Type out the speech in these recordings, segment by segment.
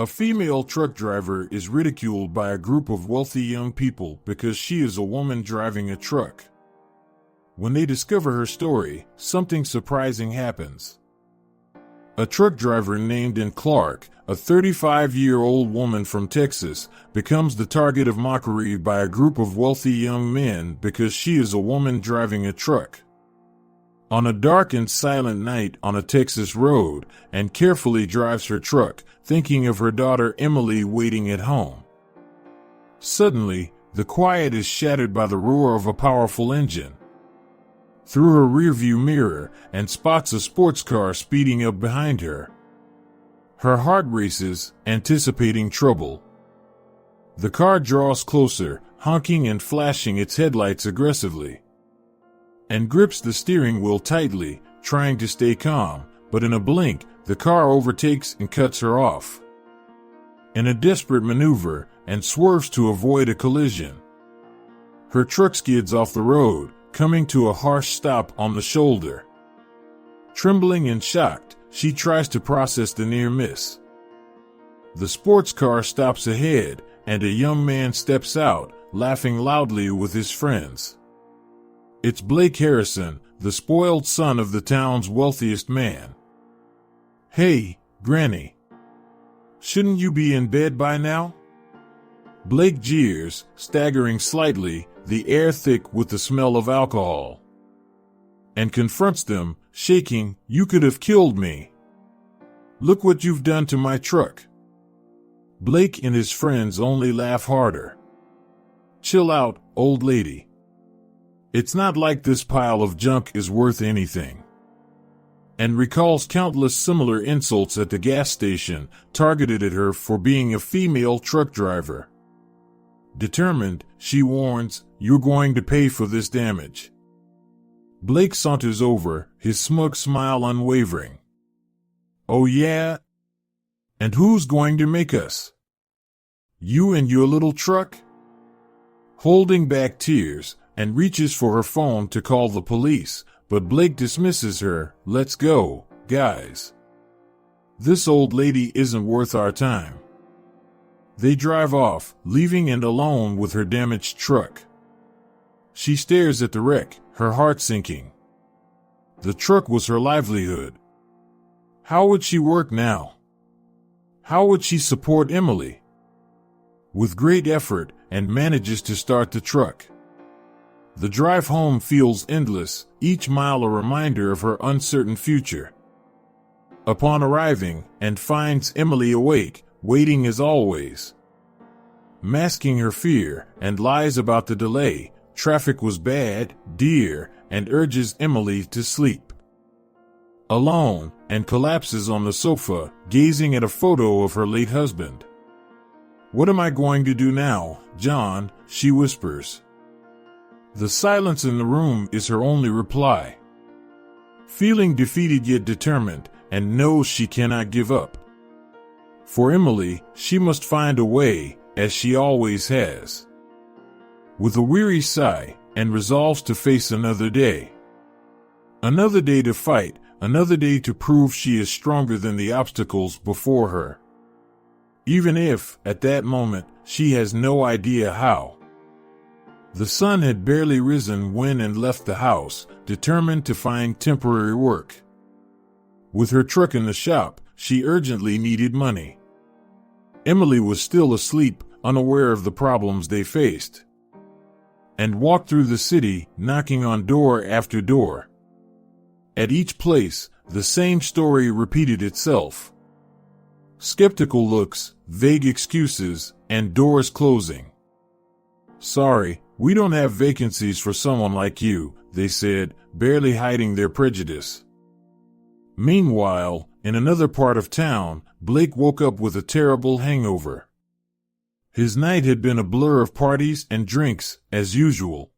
A female truck driver is ridiculed by a group of wealthy young people because she is a woman driving a truck. When they discover her story, something surprising happens. A truck driver named Clark, a 35-year-old woman from Texas, becomes the target of mockery by a group of wealthy young men because she is a woman driving a truck. On a dark and silent night on a Texas road, and carefully drives her truck, thinking of her daughter Emily waiting at home. Suddenly, the quiet is shattered by the roar of a powerful engine. Through her rearview mirror, and spots a sports car speeding up behind her. Her heart races, anticipating trouble. The car draws closer, honking and flashing its headlights aggressively, and grips the steering wheel tightly, trying to stay calm, but in a blink, the car overtakes and cuts her off. In a desperate maneuver, and swerves to avoid a collision. Her truck skids off the road, coming to a harsh stop on the shoulder. Trembling and shocked, she tries to process the near miss. The sports car stops ahead, and a young man steps out, laughing loudly with his friends. It's Blake Harrison, the spoiled son of the town's wealthiest man. "Hey, Granny. Shouldn't you be in bed by now?" Blake jeers, staggering slightly, the air thick with the smell of alcohol. And confronts them, shaking, "You could have killed me. Look what you've done to my truck." Blake and his friends only laugh harder. "Chill out, old lady. It's not like this pile of junk is worth anything." And recalls countless similar insults at the gas station, targeted at her for being a female truck driver. Determined, she warns, "You're going to pay for this damage." Blake saunters over, his smug smile unwavering. "Oh yeah? And who's going to make us? You and your little truck?" Holding back tears, and reaches for her phone to call the police, but Blake dismisses her. "Let's go, guys. This old lady isn't worth our time." They drive off, leaving and alone with her damaged truck. She stares at the wreck, her heart sinking. The truck was her livelihood. How would she work now? How would she support Emily? With great effort, and manages to start the truck. The drive home feels endless, each mile a reminder of her uncertain future. Upon arriving, and finds Emily awake, waiting as always. Masking her fear, and lies about the delay, traffic was bad, dear, and urges Emily to sleep. Alone, and collapses on the sofa, gazing at a photo of her late husband. "What am I going to do now, John?" she whispers. The silence in the room is her only reply. Feeling defeated yet determined, and knows she cannot give up. For Emily, she must find a way, as she always has. With a weary sigh, and resolves to face another day. Another day to fight, another day to prove she is stronger than the obstacles before her. Even if, at that moment, she has no idea how. The sun had barely risen when and left the house, determined to find temporary work. With her truck in the shop, she urgently needed money. Emily was still asleep, unaware of the problems they faced. And walked through the city, knocking on door after door. At each place, the same story repeated itself. Skeptical looks, vague excuses, and doors closing. "Sorry, we don't have vacancies for someone like you," they said, barely hiding their prejudice. Meanwhile, in another part of town, Blake woke up with a terrible hangover. His night had been a blur of parties and drinks, as usual.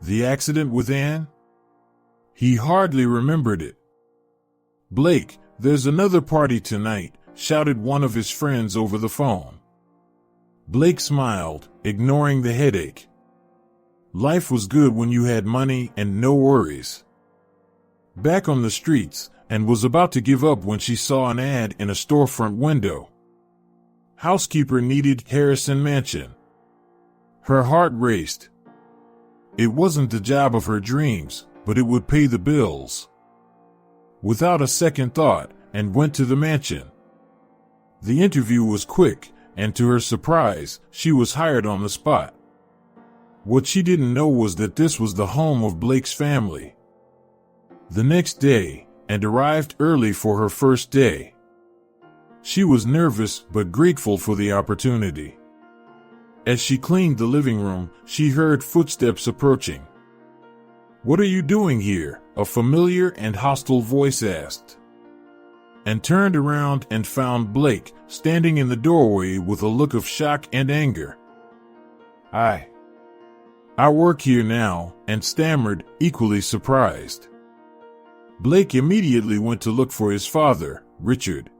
The accident with Anne? He hardly remembered it. "Blake, there's another party tonight," shouted one of his friends over the phone. Blake smiled, ignoring the headache. Life was good when you had money and no worries. Back on the streets, and was about to give up when she saw an ad in a storefront window. Housekeeper needed Harrison Mansion. Her heart raced. It wasn't the job of her dreams, but it would pay the bills. Without a second thought, and went to the mansion. The interview was quick, and to her surprise, she was hired on the spot. What she didn't know was that this was the home of Blake's family. The next day, and arrived early for her first day. She was nervous but grateful for the opportunity. As she cleaned the living room, she heard footsteps approaching. "What are you doing here?" a familiar and hostile voice asked. And turned around and found Blake standing in the doorway with a look of shock and anger. I work here now," and stammered, equally surprised. Blake immediately went to look for his father, Richard.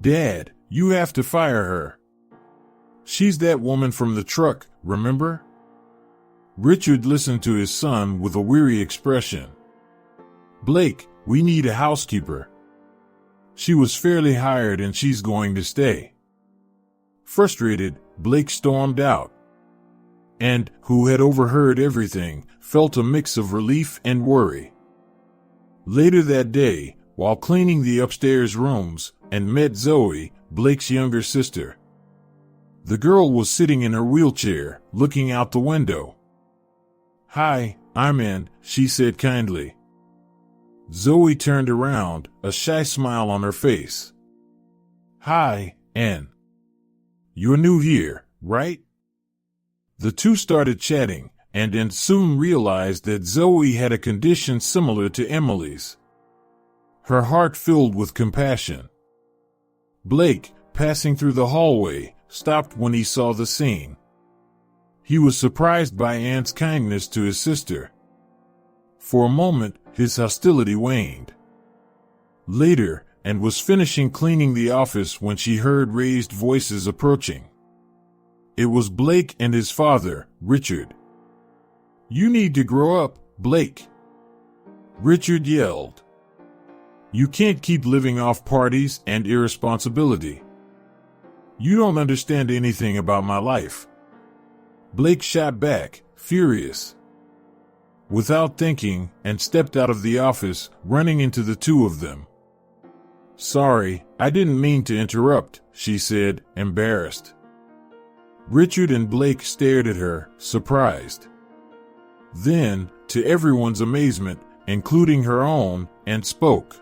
"Dad, you have to fire her. She's that woman from the truck, remember?" Richard listened to his son with a weary expression. "Blake, we need a housekeeper. She was fairly hired and she's going to stay." Frustrated, Blake stormed out. And, who had overheard everything, felt a mix of relief and worry. Later that day, while cleaning the upstairs rooms, and met Zoe, Blake's younger sister. The girl was sitting in her wheelchair, looking out the window. "Hi, I'm Ann," she said kindly. Zoe turned around, a shy smile on her face. "Hi, Ann. You're new here, right?" The two started chatting, and Ann soon realized that Zoe had a condition similar to Emily's. Her heart filled with compassion. Blake, passing through the hallway, stopped when he saw the scene. He was surprised by Ann's kindness to his sister. For a moment, his hostility waned. Later, Ann was finishing cleaning the office when she heard raised voices approaching. It was Blake and his father, Richard. "You need to grow up, Blake," Richard yelled. "You can't keep living off parties and irresponsibility. You don't understand anything about my life." Blake shot back, furious. Without thinking, and stepped out of the office, running into the two of them. "Sorry, I didn't mean to interrupt," she said, embarrassed. Richard and Blake stared at her, surprised. Then, to everyone's amazement, including her own, Ann spoke.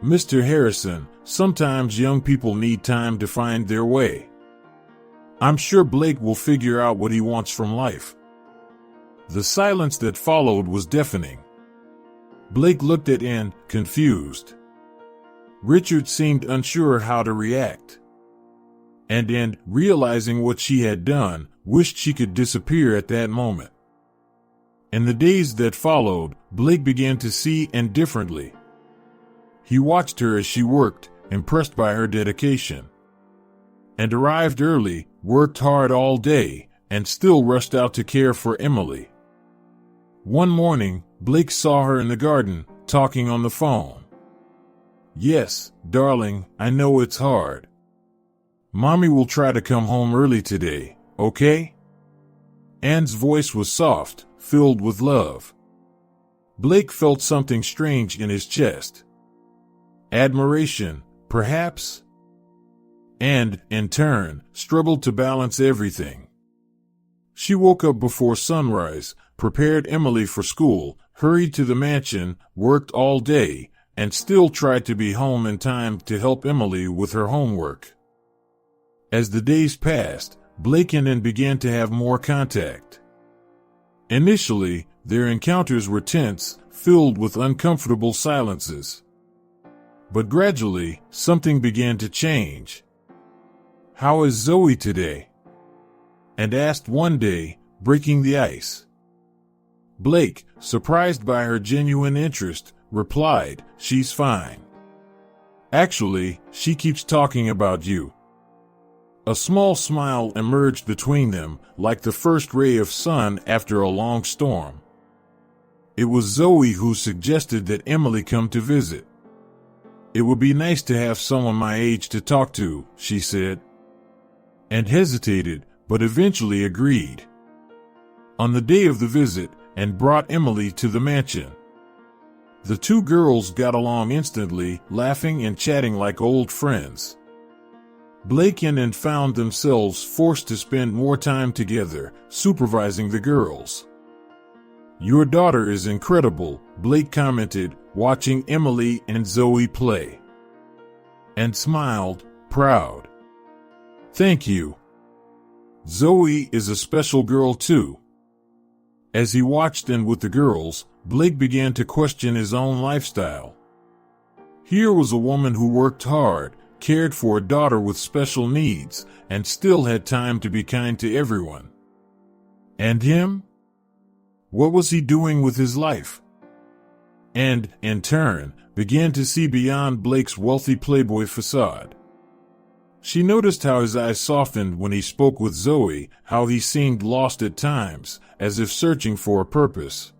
"Mr. Harrison, sometimes young people need time to find their way. I'm sure Blake will figure out what he wants from life." The silence that followed was deafening. Blake looked at Ann, confused. Richard seemed unsure how to react. And Ann, realizing what she had done, wished she could disappear at that moment. In the days that followed, Blake began to see Ann differently. He watched her as she worked, impressed by her dedication. And arrived early, worked hard all day, and still rushed out to care for Emily. One morning, Blake saw her in the garden, talking on the phone. "Yes, darling, I know it's hard. Mommy will try to come home early today, okay?" Ann's voice was soft, filled with love. Blake felt something strange in his chest. Admiration, perhaps? And, in turn, struggled to balance everything. She woke up before sunrise, prepared Emily for school, hurried to the mansion, worked all day, and still tried to be home in time to help Emily with her homework. As the days passed, Blake and Ann began to have more contact. Initially, their encounters were tense, filled with uncomfortable silences. But gradually, something began to change. "How is Zoe today?" Ann asked one day, breaking the ice. Blake, surprised by her genuine interest, replied, "She's fine. Actually, she keeps talking about you." A small smile emerged between them, like the first ray of sun after a long storm. It was Zoe who suggested that Emily come to visit. It would be nice to have someone my age to talk to, she said, and hesitated, but eventually agreed. On the day of the visit, and brought Emily to the mansion. The two girls got along instantly, laughing and chatting like old friends. Blake and Anne found themselves forced to spend more time together, supervising the girls. "Your daughter is incredible," Blake commented, watching Emily and Zoe play. And smiled, proud. "Thank you. Zoe is a special girl too." As he watched Anne with the girls, Blake began to question his own lifestyle. Here was a woman who worked hard, cared for a daughter with special needs, and still had time to be kind to everyone. And him? What was he doing with his life? And, in turn, began to see beyond Blake's wealthy playboy facade. She noticed how his eyes softened when he spoke with Zoe, how he seemed lost at times, as if searching for a purpose.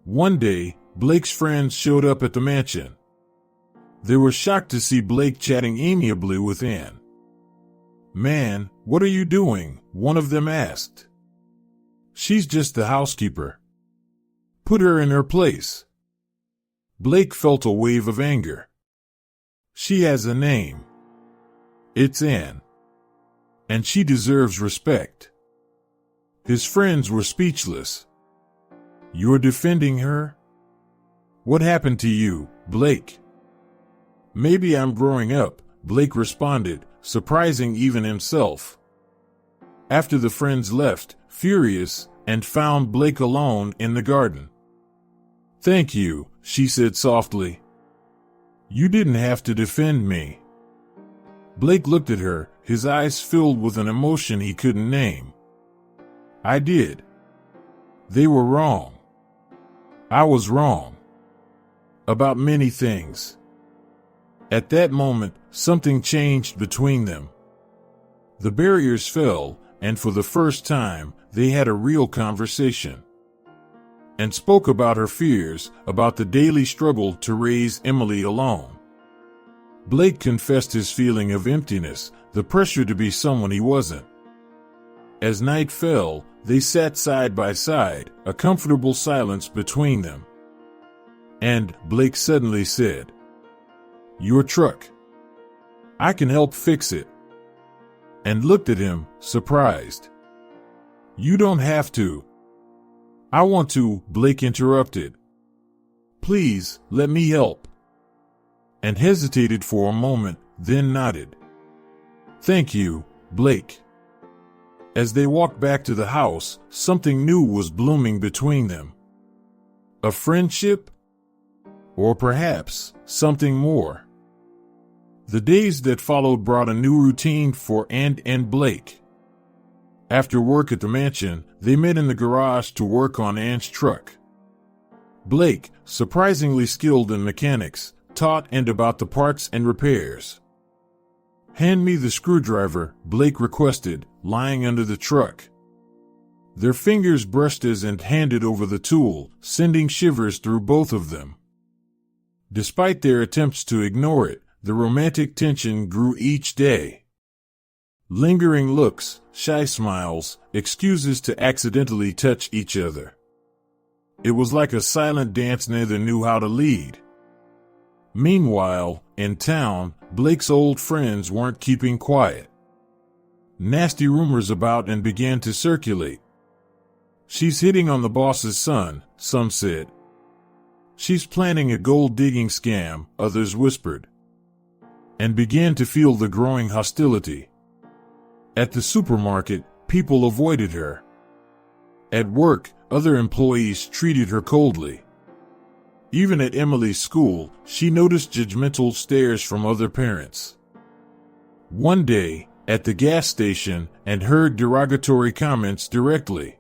One day, Blake's friends showed up at the mansion. They were shocked to see Blake chatting amiably with Anne. "Man, what are you doing?" one of them asked. "She's just the housekeeper. Put her in her place." Blake felt a wave of anger. "She has a name. It's Anne. And she deserves respect." His friends were speechless. "You're defending her? What happened to you, Blake?" "Maybe I'm growing up," Blake responded, surprising even himself. After the friends left, furious, and found Blake alone in the garden. "Thank you," she said softly. "You didn't have to defend me." Blake looked at her, his eyes filled with an emotion he couldn't name. "I did. They were wrong. I was wrong. About many things." At that moment, something changed between them. The barriers fell, and for the first time, they had a real conversation. And spoke about her fears, about the daily struggle to raise Emily alone. Blake confessed his feeling of emptiness, the pressure to be someone he wasn't. As night fell, they sat side by side, a comfortable silence between them. And Blake suddenly said, "Your truck. I can help fix it." And looked at him, surprised. "You don't have to." "I want to," Blake interrupted. "Please, let me help." And hesitated for a moment, then nodded. "Thank you, Blake." As they walked back to the house, something new was blooming between them. A friendship? Or perhaps something more. The days that followed brought a new routine for Anne and Blake. After work at the mansion, they met in the garage to work on Anne's truck. Blake, surprisingly skilled in mechanics, taught Anne about the parts and repairs. "Hand me the screwdriver," Blake requested, lying under the truck. Their fingers brushed as Anne handed over the tool, sending shivers through both of them. Despite their attempts to ignore it, the romantic tension grew each day. Lingering looks, shy smiles, excuses to accidentally touch each other. It was like a silent dance neither knew how to lead. Meanwhile, in town, Blake's old friends weren't keeping quiet. Nasty rumors about Anne began to circulate. "She's hitting on the boss's son," some said. "She's planning a gold-digging scam," others whispered. And began to feel the growing hostility. At the supermarket, people avoided her. At work, other employees treated her coldly. Even at Emily's school, she noticed judgmental stares from other parents. One day, at the gas station, and heard derogatory comments directly.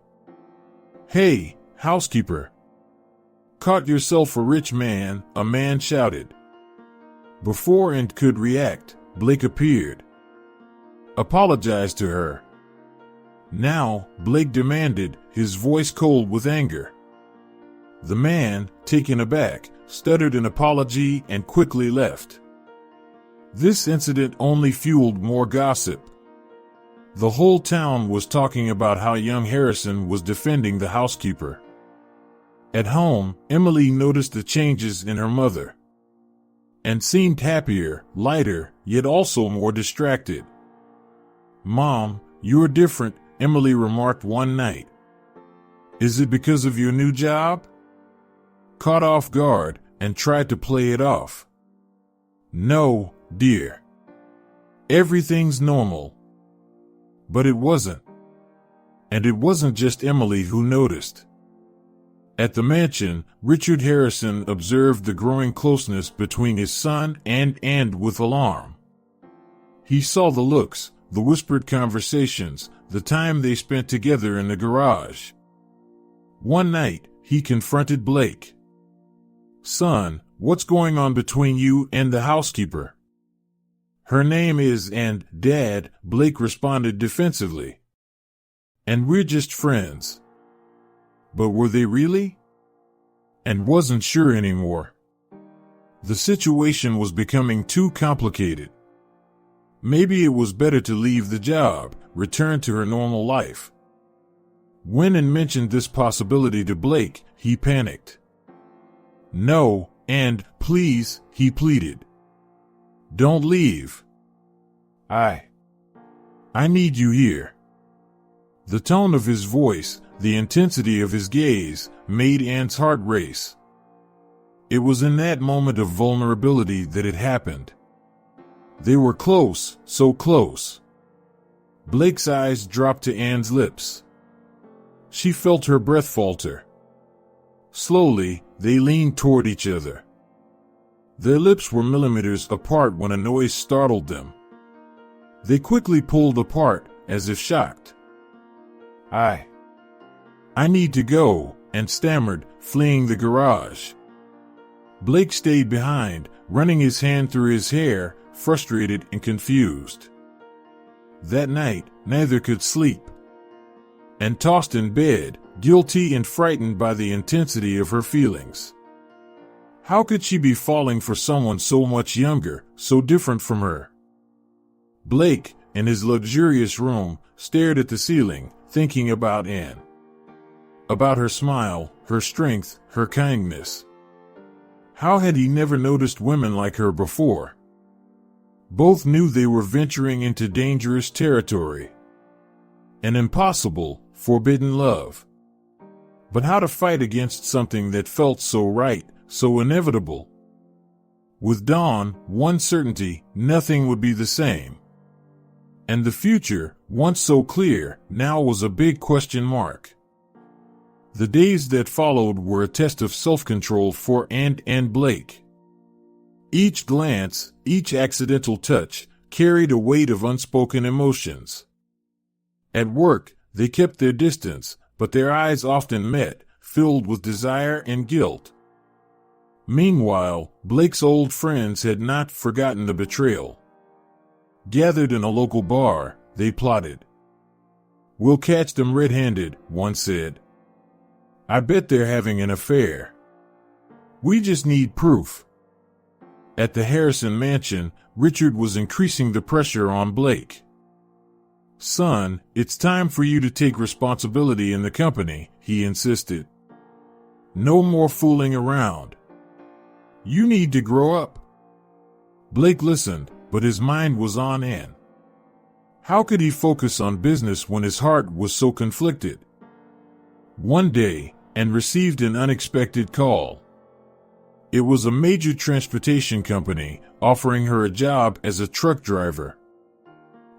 "Hey, housekeeper. Caught yourself a rich man," a man shouted. Before Anne could react, Blake appeared. Apologized to her. Now, Blake demanded, his voice cold with anger. The man, taken aback, stuttered an apology, and quickly left. This incident only fueled more gossip. The whole town was talking about how young Harrison was defending the housekeeper. At home, Emily noticed the changes in her mother and seemed happier, lighter, yet also more distracted. "Mom, you're different," Emily remarked one night. "Is it because of your new job?" Caught off guard, and tried to play it off. "No, dear. Everything's normal." But it wasn't. And it wasn't just Emily who noticed. At the mansion, Richard Harrison observed the growing closeness between his son and with alarm. He saw the looks, the whispered conversations, the time they spent together in the garage. One night, he confronted Blake. "Son, what's going on between you and the housekeeper?" "Her name is and Dad," Blake responded defensively. "And we're just friends." But were they really? And wasn't sure anymore. The situation was becoming too complicated. Maybe it was better to leave the job, return to her normal life. When and mentioned this possibility to Blake, he panicked. "No, and please," he pleaded. "Don't leave. I need you here." The tone of his voice, the intensity of his gaze, made Anne's heart race. It was in that moment of vulnerability that it happened. They were close, so close. Blake's eyes dropped to Anne's lips. She felt her breath falter. Slowly, they leaned toward each other. Their lips were millimeters apart when a noise startled them. They quickly pulled apart, as if shocked. I need to go," and stammered, fleeing the garage. Blake stayed behind, running his hand through his hair, frustrated and confused. That night, neither could sleep, and tossed in bed, guilty and frightened by the intensity of her feelings. How could she be falling for someone so much younger, so different from her? Blake, in his luxurious room, stared at the ceiling, thinking about Anne. About her smile, her strength, her kindness. How had he never noticed women like her before? Both knew they were venturing into dangerous territory. An impossible, forbidden love. But how to fight against something that felt so right, so inevitable? With dawn, one certainty, nothing would be the same. And the future, once so clear, now was a big question mark. The days that followed were a test of self-control for Anne and Blake. Each glance, each accidental touch, carried a weight of unspoken emotions. At work, they kept their distance, but their eyes often met, filled with desire and guilt. Meanwhile, Blake's old friends had not forgotten the betrayal. Gathered in a local bar, they plotted. "We'll catch them red-handed," one said. "I bet they're having an affair. We just need proof." At the Harrison mansion, Richard was increasing the pressure on Blake. "Son, it's time for you to take responsibility in the company," he insisted. "No more fooling around. You need to grow up." Blake listened, but his mind was on Anne. How could he focus on business when his heart was so conflicted? One day, Anne received an unexpected call. It was a major transportation company offering her a job as a truck driver.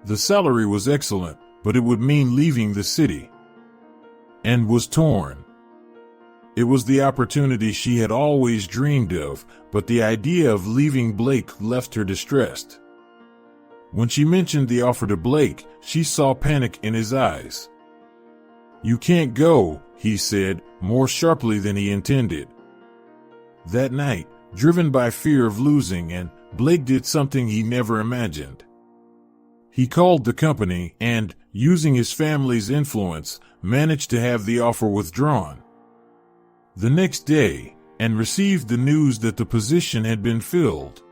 The salary was excellent, but it would mean leaving the city. Anne was torn. It was the opportunity she had always dreamed of, but the idea of leaving Blake left her distressed. When she mentioned the offer to Blake, she saw panic in his eyes. "You can't go," he said, more sharply than he intended. That night, driven by fear of losing Anne, Blake did something he never imagined. He called the company and, using his family's influence, managed to have the offer withdrawn. The next day, and received the news that the position had been filled.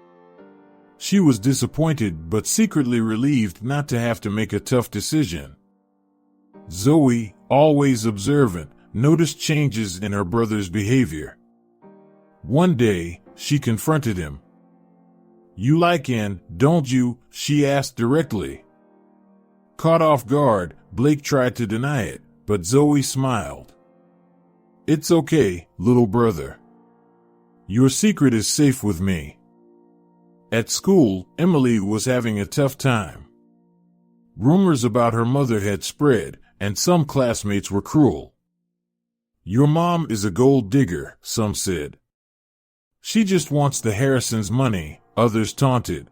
She was disappointed but secretly relieved not to have to make a tough decision. Zoe, always observant, noticed changes in her brother's behavior. One day, she confronted him. "You like Ann, don't you?" she asked directly. Caught off guard, Blake tried to deny it, but Zoe smiled. "It's okay, little brother. Your secret is safe with me." At school, Emily was having a tough time. Rumors about her mother had spread, and some classmates were cruel. "Your mom is a gold digger," some said. "She just wants the Harrisons' money," others taunted.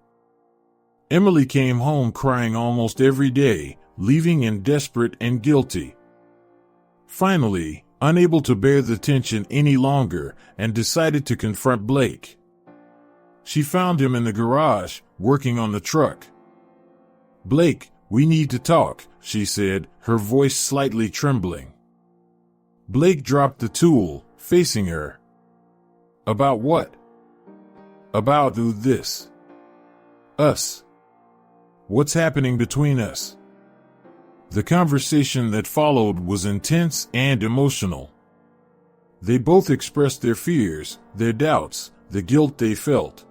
Emily came home crying almost every day, leaving Ann desperate and guilty. Finally, unable to bear the tension any longer, and decided to confront Blake. She found him in the garage, working on the truck. "Blake, we need to talk," she said, her voice slightly trembling. Blake dropped the tool, facing her. "About what?" "About this. Us. What's happening between us?" The conversation that followed was intense and emotional. They both expressed their fears, their doubts, the guilt they felt.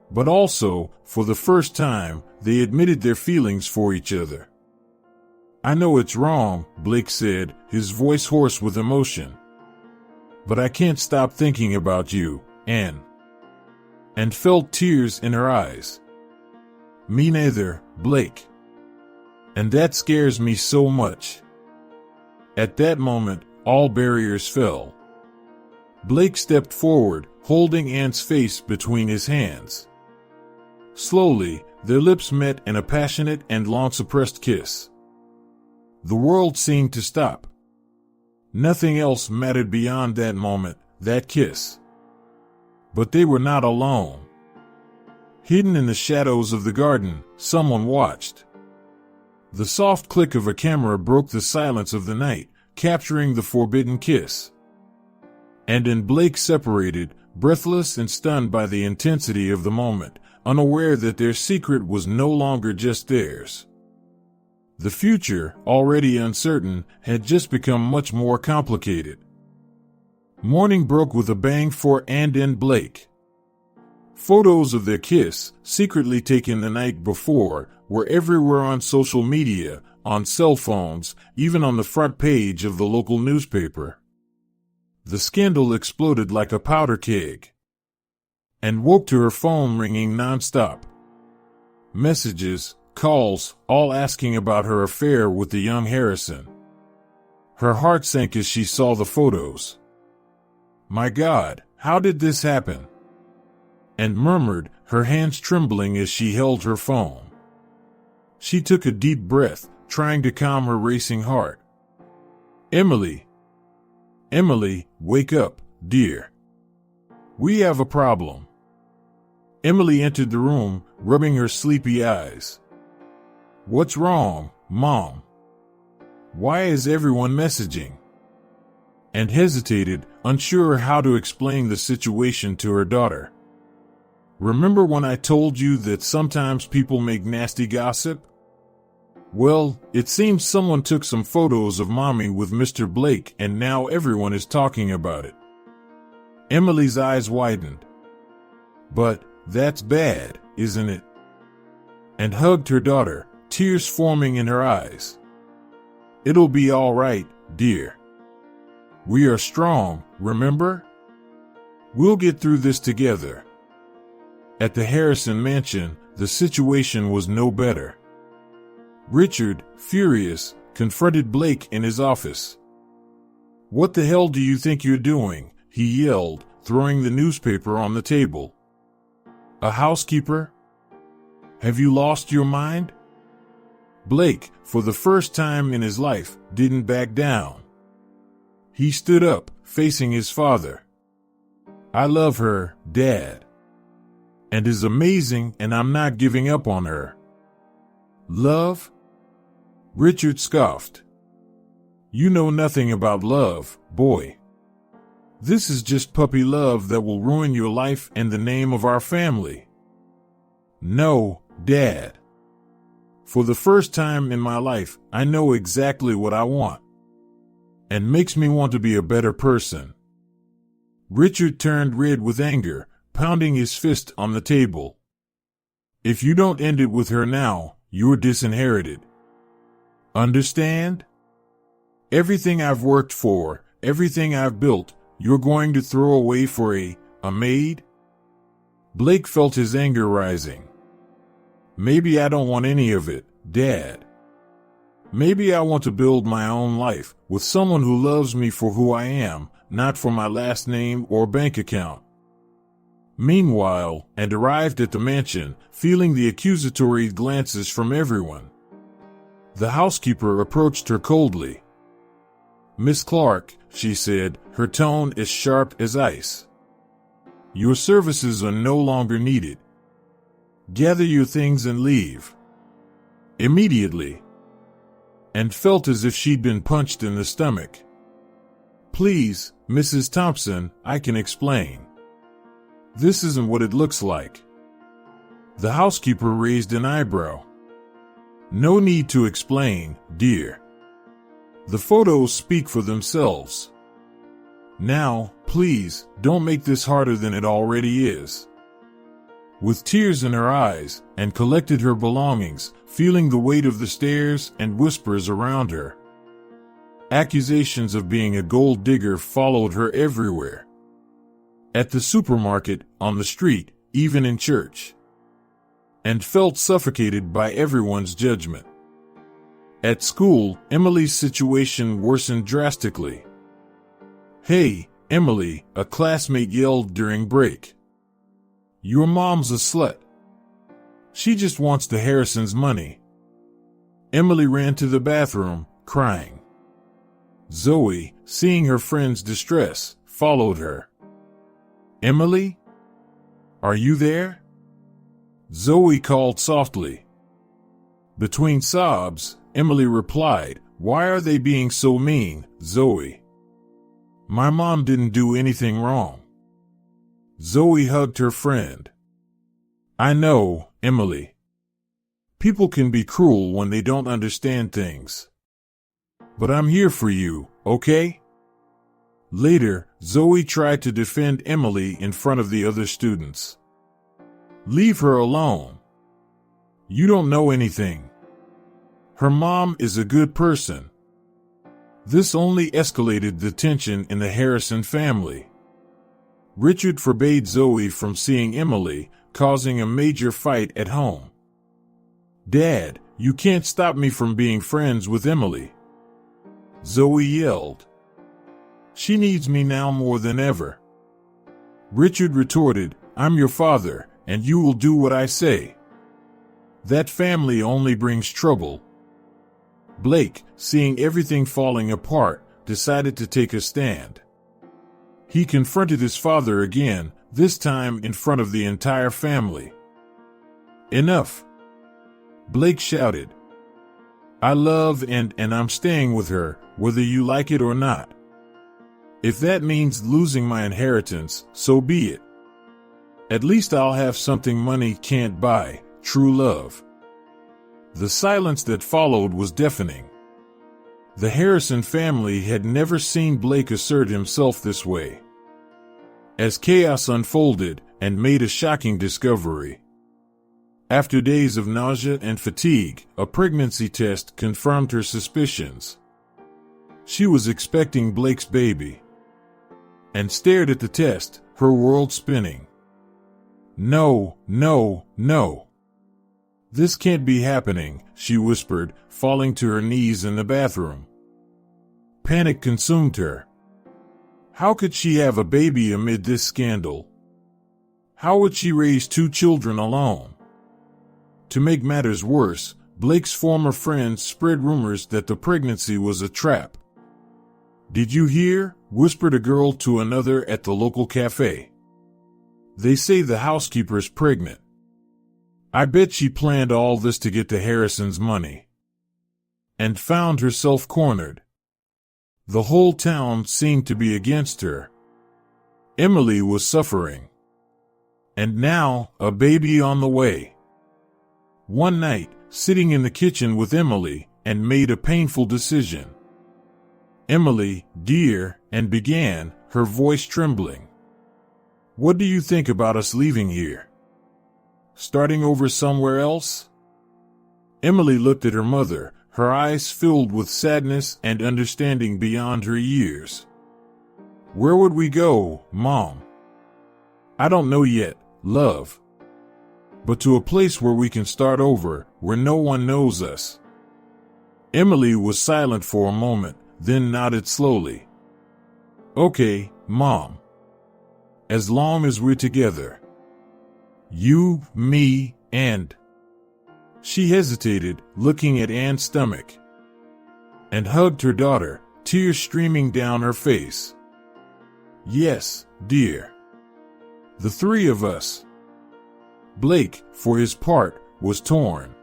But also, for the first time, they admitted their feelings for each other. "I know it's wrong," Blake said, his voice hoarse with emotion. "But I can't stop thinking about you, Ann." And felt tears in her eyes. "Me neither, Blake. And that scares me so much." At that moment, all barriers fell. Blake stepped forward, holding Ann's face between his hands. Slowly, their lips met in a passionate and long-suppressed kiss. The world seemed to stop. Nothing else mattered beyond that moment, that kiss. But they were not alone. Hidden in the shadows of the garden, someone watched. The soft click of a camera broke the silence of the night, capturing the forbidden kiss. And then Blake separated, breathless and stunned by the intensity of the moment, unaware that their secret was no longer just theirs. The future, already uncertain, had just become much more complicated. Morning broke with a bang for Ann and Blake. Photos of their kiss, secretly taken the night before, were everywhere on social media, on cell phones, even on the front page of the local newspaper. The scandal exploded like a powder keg, and woke to her phone ringing nonstop. Messages, calls, all asking about her affair with the young Harrison. Her heart sank as she saw the photos. "My God, how did this happen?" and murmured, her hands trembling as she held her phone. She took a deep breath, trying to calm her racing heart. Emily, wake up, dear. We have a problem." Emily entered the room, rubbing her sleepy eyes. "What's wrong, Mom? Why is everyone messaging?" And hesitated, unsure how to explain the situation to her daughter. "Remember when I told you that sometimes people make nasty gossip? Well, it seems someone took some photos of Mommy with Mr. Blake and now everyone is talking about it." Emily's eyes widened. "But that's bad, isn't it?" And hugged her daughter, tears forming in her eyes. "It'll be all right, dear. We are strong, remember? We'll get through this together." At the Harrison mansion, the situation was no better. Richard, furious, confronted Blake in his office. "What the hell do you think you're doing?" he yelled, throwing the newspaper on the table. "A housekeeper? Have you lost your mind?" Blake, for the first time in his life, didn't back down. He stood up, facing his father. "I love her, Dad. And is amazing, and I'm not giving up on her." "Love?" Richard scoffed. "You know nothing about love, boy. This is just puppy love that will ruin your life and the name of our family. No, Dad. For the first time in my life, I know exactly what I want. And makes me want to be a better person. Richard turned red with anger, pounding his fist on the table. If you don't end it with her now, you're disinherited. Understand? Everything I've worked for, everything I've built, you're going to throw away for a maid? Blake felt his anger rising. Maybe I don't want any of it, Dad. Maybe I want to build my own life with someone who loves me for who I am, not for my last name or bank account. Meanwhile, and arrived at the mansion, feeling the accusatory glances from everyone. The housekeeper approached her coldly. Miss Clark, she said, her tone as sharp as ice. Your services are no longer needed. Gather your things and leave. Immediately. And felt as if she'd been punched in the stomach. Please, Mrs. Thompson, I can explain. This isn't what it looks like. The housekeeper raised an eyebrow. No need to explain, dear. The photos speak for themselves. Now, please, don't make this harder than it already is. With tears in her eyes, and collected her belongings, feeling the weight of the stairs and whispers around her. Accusations of being a gold digger followed her everywhere. At the supermarket, on the street, even in church. And felt suffocated by everyone's judgment. At school, Emily's situation worsened drastically. Hey, Emily, a classmate yelled during break. Your mom's a slut. She just wants the Harrisons' money. Emily ran to the bathroom, crying. Zoe, seeing her friend's distress, followed her. Emily? Are you there? Zoe called softly. Between sobs, Emily replied, Why are they being so mean, Zoe? My mom didn't do anything wrong. Zoe hugged her friend. I know, Emily. People can be cruel when they don't understand things. But I'm here for you, okay? Later, Zoe tried to defend Emily in front of the other students. Leave her alone. You don't know anything. Her mom is a good person. This only escalated the tension in the Harrison family. Richard forbade Zoe from seeing Emily, causing a major fight at home. Dad, you can't stop me from being friends with Emily. Zoe yelled. She needs me now more than ever. Richard retorted, I'm your father, and you will do what I say. That family only brings trouble. Blake, seeing everything falling apart, decided to take a stand. He confronted his father again, this time in front of the entire family. Enough! Blake shouted. I love and I'm staying with her, whether you like it or not. If that means losing my inheritance, so be it. At least I'll have something money can't buy, true love. The silence that followed was deafening. The Harrison family had never seen Blake assert himself this way. As chaos unfolded and made a shocking discovery. After days of nausea and fatigue, a pregnancy test confirmed her suspicions. She was expecting Blake's baby. And stared at the test, her world spinning. No, no, no. This can't be happening, she whispered, falling to her knees in the bathroom. Panic consumed her. How could she have a baby amid this scandal? How would she raise 2 children alone? To make matters worse, Blake's former friends spread rumors that the pregnancy was a trap. Did you hear? Whispered a girl to another at the local cafe. They say the housekeeper's pregnant. I bet she planned all this to get the Harrisons' money. And found herself cornered. The whole town seemed to be against her. Emily was suffering. And now, a baby on the way. One night, sitting in the kitchen with Emily, and made a painful decision. Emily, dear, and began, her voice trembling. What do you think about us leaving here? Starting over somewhere else? Emily looked at her mother, her eyes filled with sadness and understanding beyond her years. Where would we go, Mom? I don't know yet, love. But to a place where we can start over, where no one knows us. Emily was silent for a moment, then nodded slowly. Okay, Mom. As long as we're together. You, me, and... She hesitated, looking at Anne's stomach, and hugged her daughter, tears streaming down her face. Yes, dear. The three of us. Blake, for his part, was torn.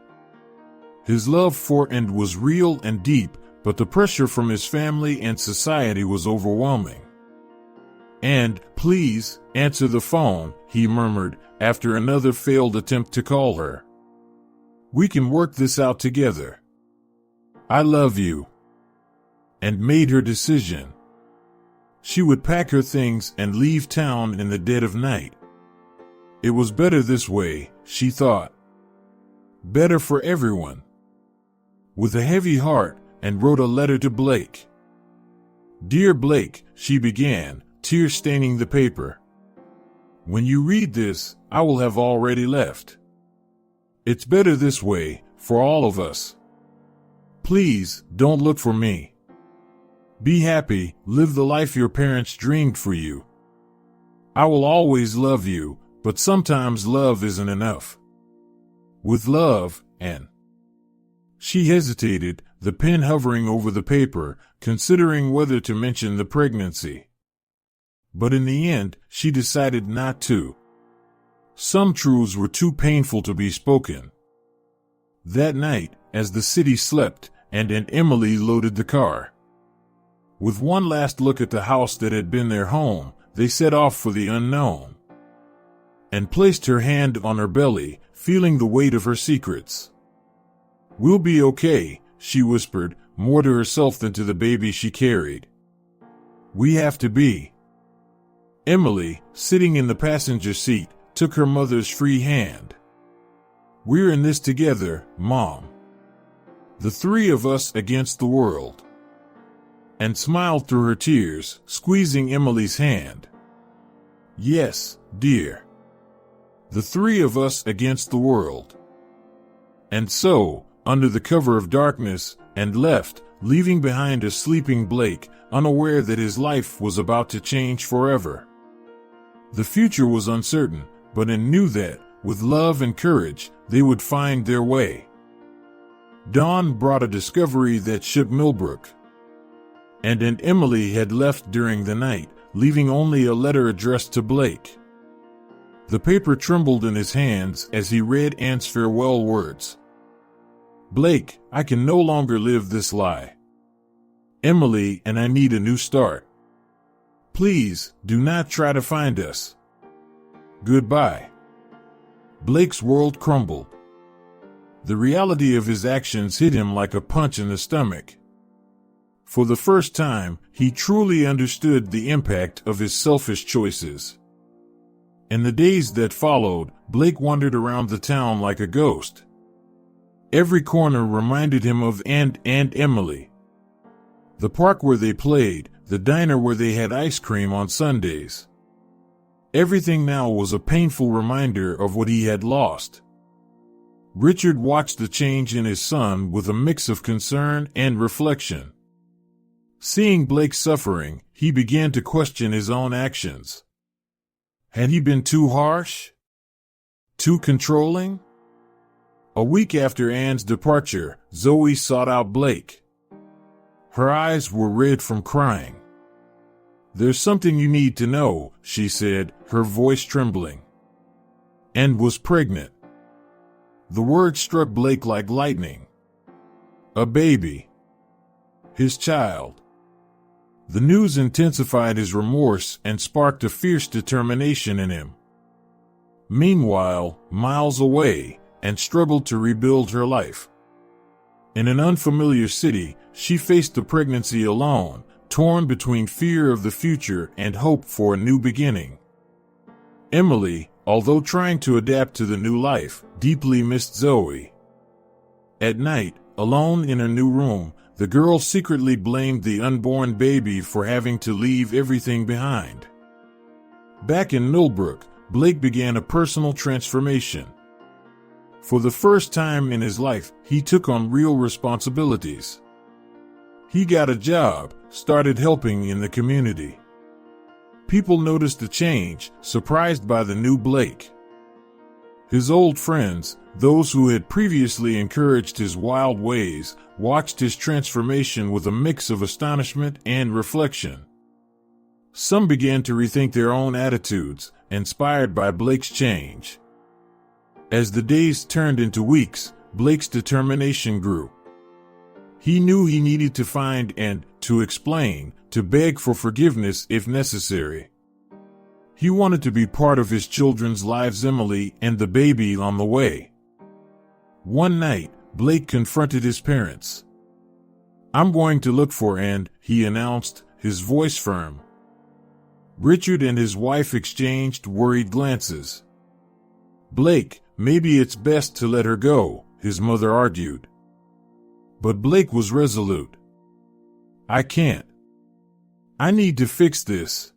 His love for Anne was real and deep, but the pressure from his family and society was overwhelming. And, please, answer the phone, he murmured, after another failed attempt to call her. We can work this out together. I love you. And made her decision. She would pack her things and leave town in the dead of night. It was better this way, she thought. Better for everyone. With a heavy heart, and wrote a letter to Blake. Dear Blake, she began, tears staining the paper. When you read this, I will have already left. It's better this way, for all of us. Please, don't look for me. Be happy, live the life your parents dreamed for you. I will always love you, but sometimes love isn't enough. With love, Anne. She hesitated, the pen hovering over the paper, considering whether to mention the pregnancy. But in the end, she decided not to. Some truths were too painful to be spoken. That night, as the city slept, and Emily loaded the car. With one last look at the house that had been their home, they set off for the unknown. And placed her hand on her belly, feeling the weight of her secrets. We'll be okay, she whispered, more to herself than to the baby she carried. We have to be. Emily, sitting in the passenger seat, took her mother's free hand. We're in this together, Mom. The three of us against the world. And smiled through her tears, squeezing Emily's hand. Yes, dear. The three of us against the world. And so, under the cover of darkness, and left, leaving behind a sleeping Blake, unaware that his life was about to change forever. The future was uncertain, but Anne knew that, with love and courage, they would find their way. Dawn brought a discovery that shook Millbrook. And Emily had left during the night, leaving only a letter addressed to Blake. The paper trembled in his hands as he read Anne's farewell words. Blake, I can no longer live this lie. Emily and I need a new start. Please, do not try to find us. Goodbye. Blake's world crumbled. The reality of his actions hit him like a punch in the stomach. For the first time, he truly understood the impact of his selfish choices. In the days that followed, Blake wandered around the town like a ghost. Every corner reminded him of Anne and Emily. The park where they played, the diner where they had ice cream on Sundays. Everything now was a painful reminder of what he had lost. Richard watched the change in his son with a mix of concern and reflection. Seeing Blake suffering, he began to question his own actions. Had he been too harsh? Too controlling? A week after Anne's departure, Zoe sought out Blake. Her eyes were red from crying. There's something you need to know, she said, her voice trembling. Anne was pregnant. The word struck Blake like lightning. A baby. His child. The news intensified his remorse and sparked a fierce determination in him. Meanwhile, miles away, Anne struggled to rebuild her life. In an unfamiliar city, she faced the pregnancy alone, torn between fear of the future and hope for a new beginning. Emily, although trying to adapt to the new life, deeply missed Zoe. At night, alone in her new room, the girl secretly blamed the unborn baby for having to leave everything behind. Back in Millbrook, Blake began a personal transformation. For the first time in his life, he took on real responsibilities. He got a job, started helping in the community. People noticed the change, surprised by the new Blake. His old friends, those who had previously encouraged his wild ways, watched his transformation with a mix of astonishment and reflection. Some began to rethink their own attitudes, inspired by Blake's change. As the days turned into weeks, Blake's determination grew. He knew he needed to find and, to explain, to beg for forgiveness if necessary. He wanted to be part of his children's lives, Emily and the baby on the way. One night, Blake confronted his parents. "I'm going to look for Anne," he announced, his voice firm. Richard and his wife exchanged worried glances. "Blake, maybe it's best to let her go," his mother argued. But Blake was resolute. "I can't. I need to fix this.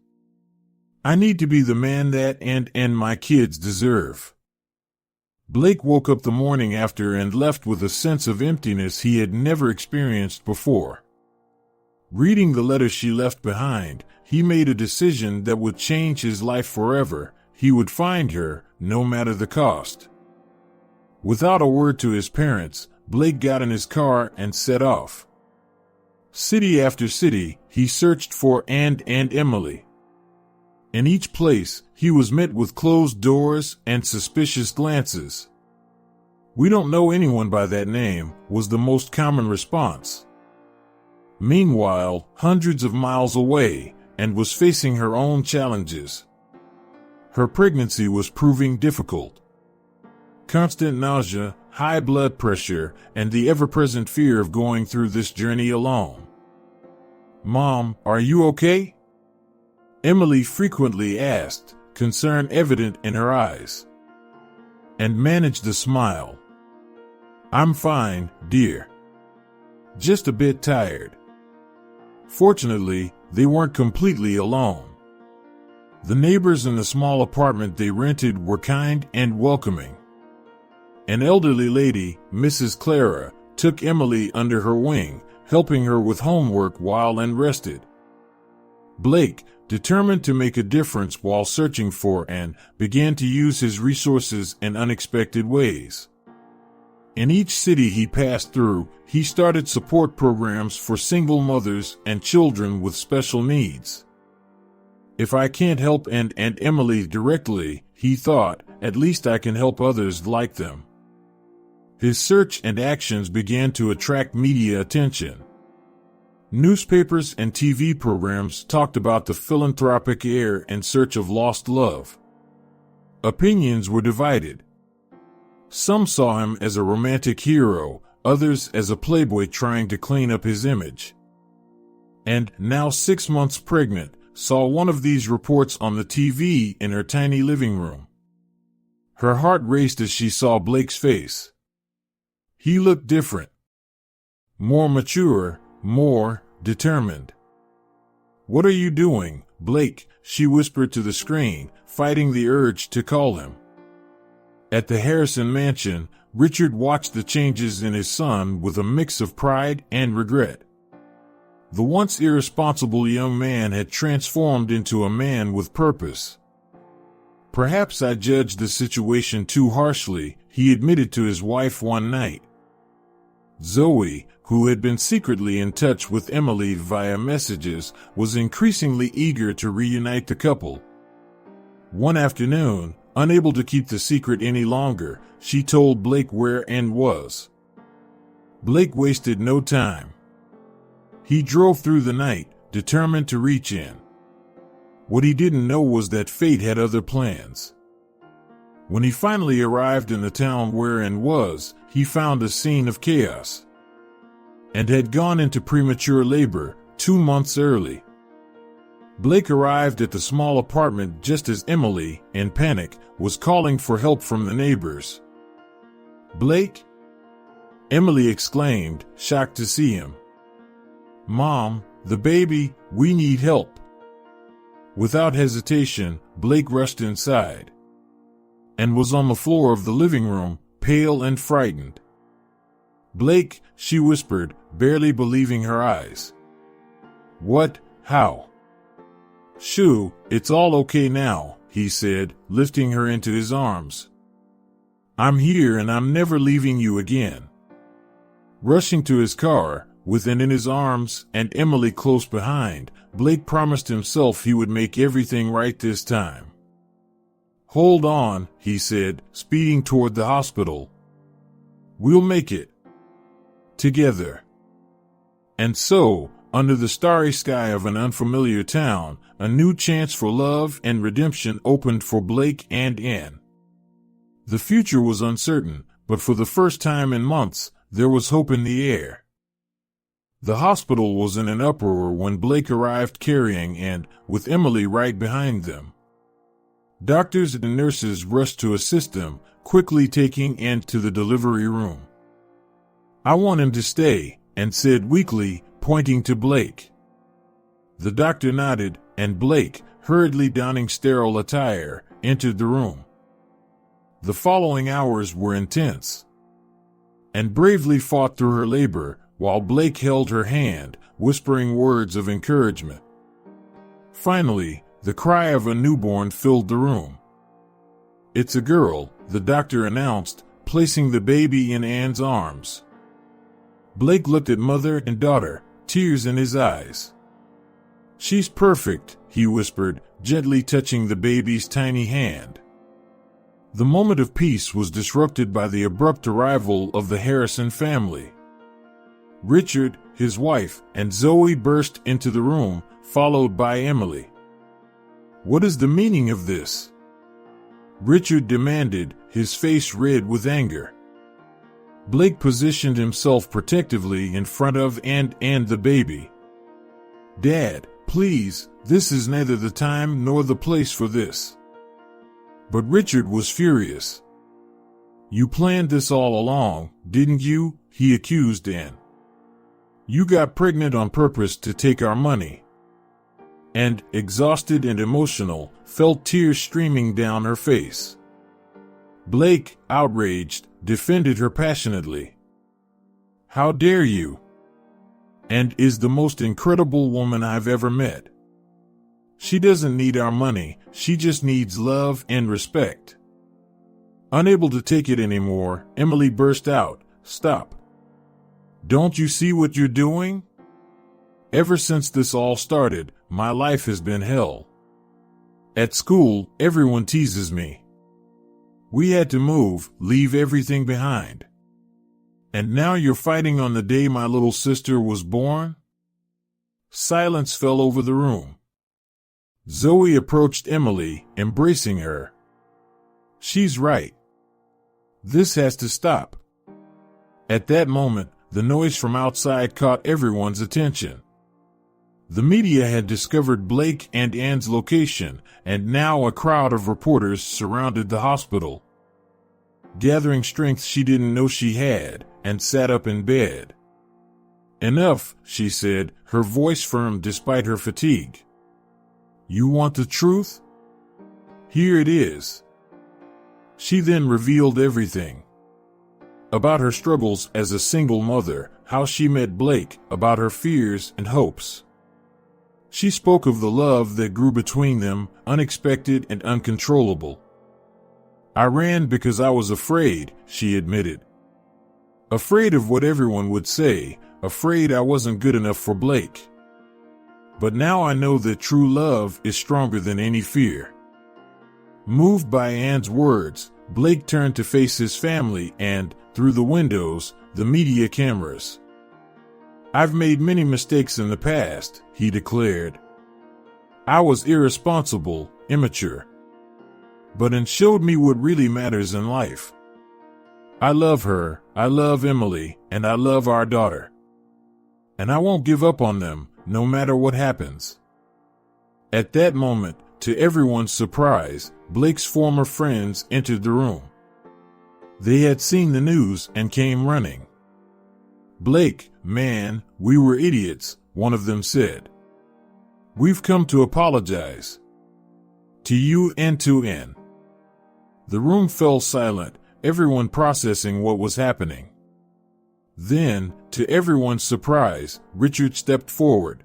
I need to be the man that Anne and my kids deserve." Blake woke up the morning after and left with a sense of emptiness he had never experienced before. Reading the letter she left behind, he made a decision that would change his life forever. He would find her, no matter the cost. Without a word to his parents, Blake got in his car and set off. City after city, he searched for Anne and Emily. In each place, he was met with closed doors and suspicious glances. "We don't know anyone by that name," was the most common response. Meanwhile, hundreds of miles away, Anne was facing her own challenges. Her pregnancy was proving difficult. Constant nausea, high blood pressure, and the ever-present fear of going through this journey alone. "Mom, are you okay?" Emily frequently asked, concern evident in her eyes. And managed a smile. "I'm fine, dear. Just a bit tired." Fortunately, they weren't completely alone. The neighbors in the small apartment they rented were kind and welcoming. An elderly lady, Mrs. Clara, took Emily under her wing, helping her with homework while Anne rested. Blake, determined to make a difference while searching for Anne, began to use his resources in unexpected ways. In each city he passed through, he started support programs for single mothers and children with special needs. "If I can't help Anne and Emily directly," he thought, "at least I can help others like them." His search and actions began to attract media attention. Newspapers and TV programs talked about the philanthropic heir in search of lost love. Opinions were divided. Some saw him as a romantic hero, others as a playboy trying to clean up his image. And, now 6 months pregnant, saw one of these reports on the TV in her tiny living room. Her heart raced as she saw Blake's face. He looked different. More mature, more determined. "What are you doing, Blake?" she whispered to the screen, fighting the urge to call him. At the Harrison mansion, Richard watched the changes in his son with a mix of pride and regret. The once irresponsible young man had transformed into a man with purpose. "Perhaps I judged the situation too harshly," he admitted to his wife one night. Zoe, who had been secretly in touch with Emily via messages, was increasingly eager to reunite the couple. One afternoon, unable to keep the secret any longer, she told Blake where Anne was. Blake wasted no time. He drove through the night, determined to reach in. What he didn't know was that fate had other plans. When he finally arrived in the town where Anne was, he found a scene of chaos, and had gone into premature labor 2 months early. Blake arrived at the small apartment just as Emily, in panic, was calling for help from the neighbors. "Blake?" Emily exclaimed, shocked to see him. "Mom, the baby, we need help." Without hesitation, Blake rushed inside and was on the floor of the living room, pale and frightened. "Blake," she whispered, barely believing her eyes. "What? How?" "Shoo, it's all okay now," he said, lifting her into his arms. "I'm here and I'm never leaving you again." Rushing to his car, with Anne in his arms and Emily close behind, Blake promised himself he would make everything right this time. "Hold on," he said, speeding toward the hospital. "We'll make it. Together." And so, under the starry sky of an unfamiliar town, a new chance for love and redemption opened for Blake and Anne. The future was uncertain, but for the first time in months, there was hope in the air. The hospital was in an uproar when Blake arrived carrying Anne, with Emily right behind them. Doctors and nurses rushed to assist them, quickly taking Anne to the delivery room. "I want him to stay," Anne said weakly, pointing to Blake. The doctor nodded, and Blake, hurriedly donning sterile attire, entered the room. The following hours were intense. Anne bravely fought through her labor, while Blake held her hand, whispering words of encouragement. Finally, the cry of a newborn filled the room. "It's a girl," the doctor announced, placing the baby in Anne's arms. Blake looked at mother and daughter, tears in his eyes. "She's perfect," he whispered, gently touching the baby's tiny hand. The moment of peace was disrupted by the abrupt arrival of the Harrison family. Richard, his wife, and Zoe burst into the room, followed by Emily. "What is the meaning of this?" Richard demanded, his face red with anger. Blake positioned himself protectively in front of Anne and the baby. "Dad, please, this is neither the time nor the place for this." But Richard was furious. "You planned this all along, didn't you?" he accused Anne. "You got pregnant on purpose to take our money." And, exhausted and emotional, felt tears streaming down her face. Blake, outraged, defended her passionately. "How dare you? And is the most incredible woman I've ever met. She doesn't need our money, she just needs love and respect." Unable to take it anymore, Emily burst out, "Stop. Don't you see what you're doing? Ever since this all started, my life has been hell. At school, everyone teases me. We had to move, leave everything behind. And now you're fighting on the day my little sister was born?" Silence fell over the room. Zoe approached Emily, embracing her. "She's right. This has to stop." At that moment, the noise from outside caught everyone's attention. The media had discovered Blake and Anne's location, and now a crowd of reporters surrounded the hospital. Gathering strength she didn't know she had, and sat up in bed. "Enough," she said, her voice firm despite her fatigue. "You want the truth? Here it is." She then revealed everything. About her struggles as a single mother, how she met Blake, about her fears and hopes. She spoke of the love that grew between them, unexpected and uncontrollable. "I ran because I was afraid," she admitted. "Afraid of what everyone would say, afraid I wasn't good enough for Blake. But now I know that true love is stronger than any fear." Moved by Anne's words, Blake turned to face his family and, through the windows, the media cameras. "I've made many mistakes in the past," he declared. "I was irresponsible, immature. But it showed me what really matters in life. I love her, I love Emily, and I love our daughter. And I won't give up on them, no matter what happens." At that moment, to everyone's surprise, Blake's former friends entered the room. They had seen the news and came running. "Blake, man, we were idiots," one of them said. "We've come to apologize. To you and to Ann." The room fell silent, everyone processing what was happening. Then, to everyone's surprise, Richard stepped forward.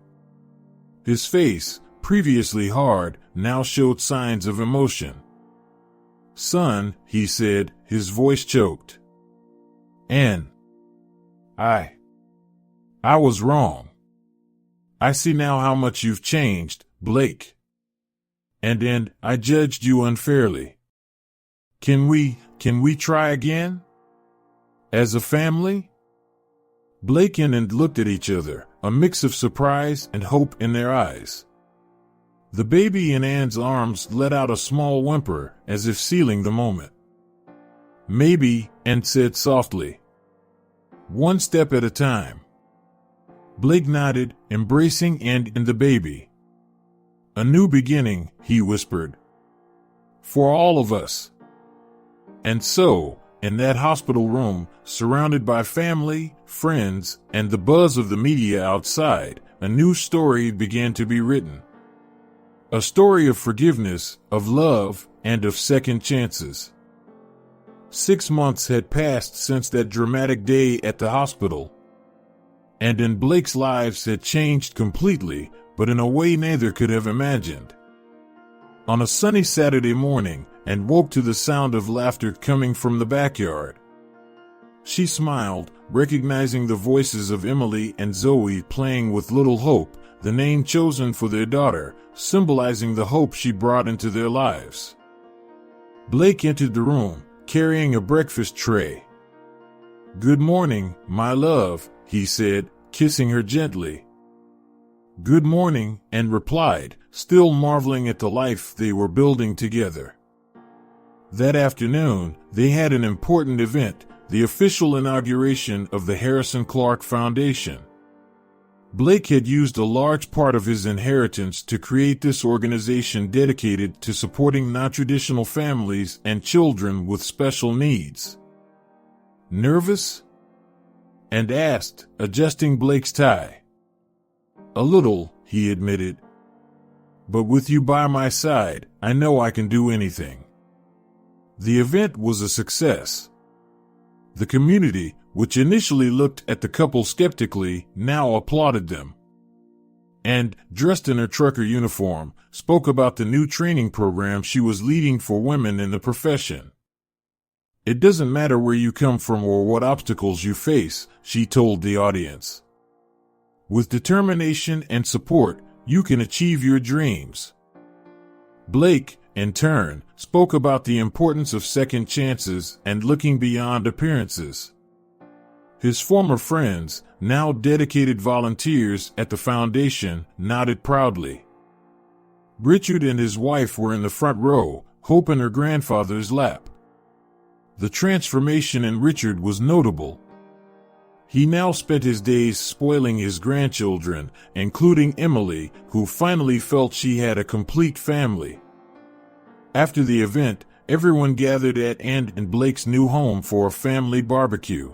His face, previously hard, now showed signs of emotion. "Son," he said, his voice choked. "Ann, I was wrong. I see now how much you've changed, Blake. And I judged you unfairly. Can we try again? As a family?" Blake and Ann looked at each other, a mix of surprise and hope in their eyes. The baby in Ann's arms let out a small whimper, as if sealing the moment. "Maybe," Ann said softly. "One step at a time." Blake nodded, embracing Ann and the baby. "A new beginning," he whispered. "For all of us." And so, in that hospital room, surrounded by family, friends, and the buzz of the media outside, a new story began to be written. A story of forgiveness, of love, and of second chances. 6 months had passed since that dramatic day at the hospital. And in Blake's lives had changed completely, but in a way neither could have imagined. On a sunny Saturday morning, Ann woke to the sound of laughter coming from the backyard. She smiled, recognizing the voices of Emily and Zoe playing with Little Hope, the name chosen for their daughter, symbolizing the hope she brought into their lives. Blake entered the room, carrying a breakfast tray. "Good morning, my love," he said, kissing her gently. "Good morning," Ann replied, still marveling at the life they were building together. That afternoon, they had an important event, the official inauguration of the Harrison Clark Foundation. Blake had used a large part of his inheritance to create this organization dedicated to supporting non-traditional families and children with special needs. "Nervous?" Ann asked, adjusting Blake's tie. "A little," he admitted. "But with you by my side, I know I can do anything." The event was a success. The community, which initially looked at the couple skeptically, now applauded them. And, dressed in her trucker uniform, spoke about the new training program she was leading for women in the profession. "It doesn't matter where you come from or what obstacles you face," she told the audience. "With determination and support, you can achieve your dreams." Blake, in turn, spoke about the importance of second chances and looking beyond appearances. His former friends, now dedicated volunteers at the foundation, nodded proudly. Richard and his wife were in the front row, Hope in her grandfather's lap. The transformation in Richard was notable. He now spent his days spoiling his grandchildren, including Emily, who finally felt she had a complete family. After the event, everyone gathered at Ann and Blake's new home for a family barbecue.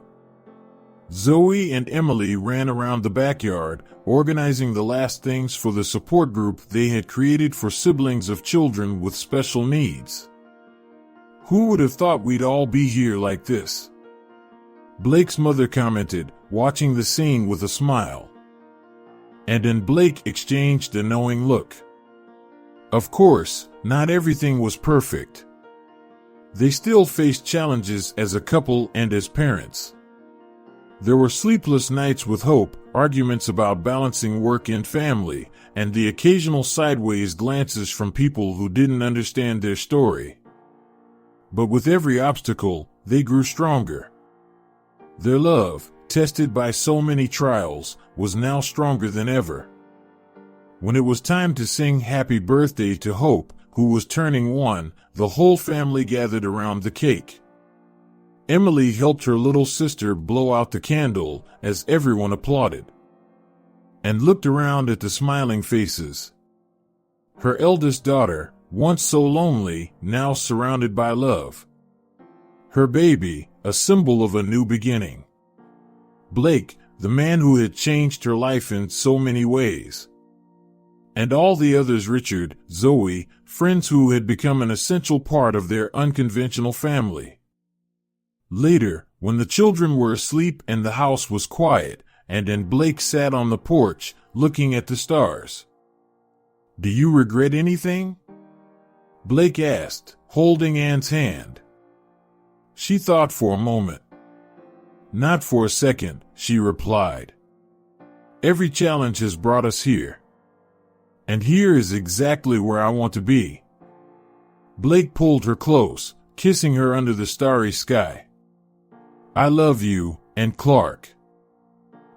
Zoe and Emily ran around the backyard, organizing the last things for the support group they had created for siblings of children with special needs. "Who would have thought we'd all be here like this?" Blake's mother commented, watching the scene with a smile. And then Blake exchanged a knowing look. Of course, not everything was perfect. They still faced challenges as a couple and as parents. There were sleepless nights with Hope, arguments about balancing work and family, and the occasional sideways glances from people who didn't understand their story. But with every obstacle, they grew stronger. Their love, tested by so many trials, was now stronger than ever. When it was time to sing happy birthday to Hope, who was turning 1, the whole family gathered around the cake. Emily helped her little sister blow out the candle as everyone applauded and looked around at the smiling faces. Her eldest daughter, once so lonely, now surrounded by love. Her baby, a symbol of a new beginning. Blake, the man who had changed her life in so many ways. And all the others, Richard, Zoe, friends who had become an essential part of their unconventional family. Later, when the children were asleep and the house was quiet, and Blake sat on the porch, looking at the stars. "Do you regret anything?" Blake asked, holding Anne's hand. She thought for a moment. "Not for a second," she replied. "Every challenge has brought us here. And here is exactly where I want to be." Blake pulled her close, kissing her under the starry sky. "I love you, and Clark.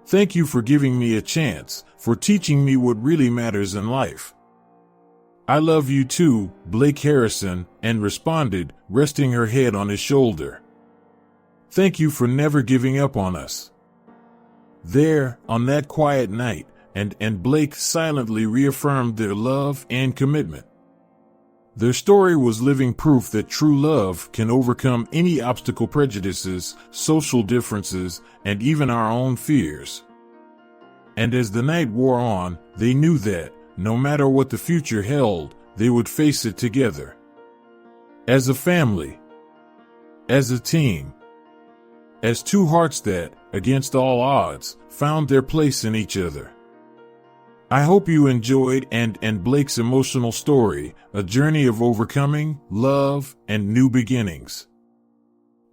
Thank you for giving me a chance, for teaching me what really matters in life." "I love you too," Blake Harrison, and responded, resting her head on his shoulder. "Thank you for never giving up on us." There, on that quiet night, and Blake silently reaffirmed their love and commitment. Their story was living proof that true love can overcome any obstacle, prejudices, social differences, and even our own fears. And as the night wore on, they knew that, no matter what the future held, they would face it together. As a family. As a team. As two hearts that, against all odds, found their place in each other. I hope you enjoyed and Blake's emotional story, a journey of overcoming, love, and new beginnings.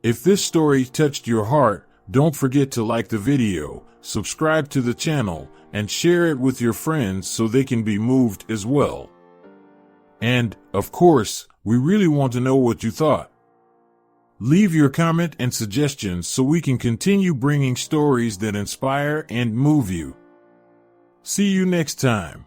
If this story touched your heart, don't forget to like the video, subscribe to the channel, and share it with your friends so they can be moved as well. And, of course, we really want to know what you thought. Leave your comment and suggestions so we can continue bringing stories that inspire and move you. See you next time.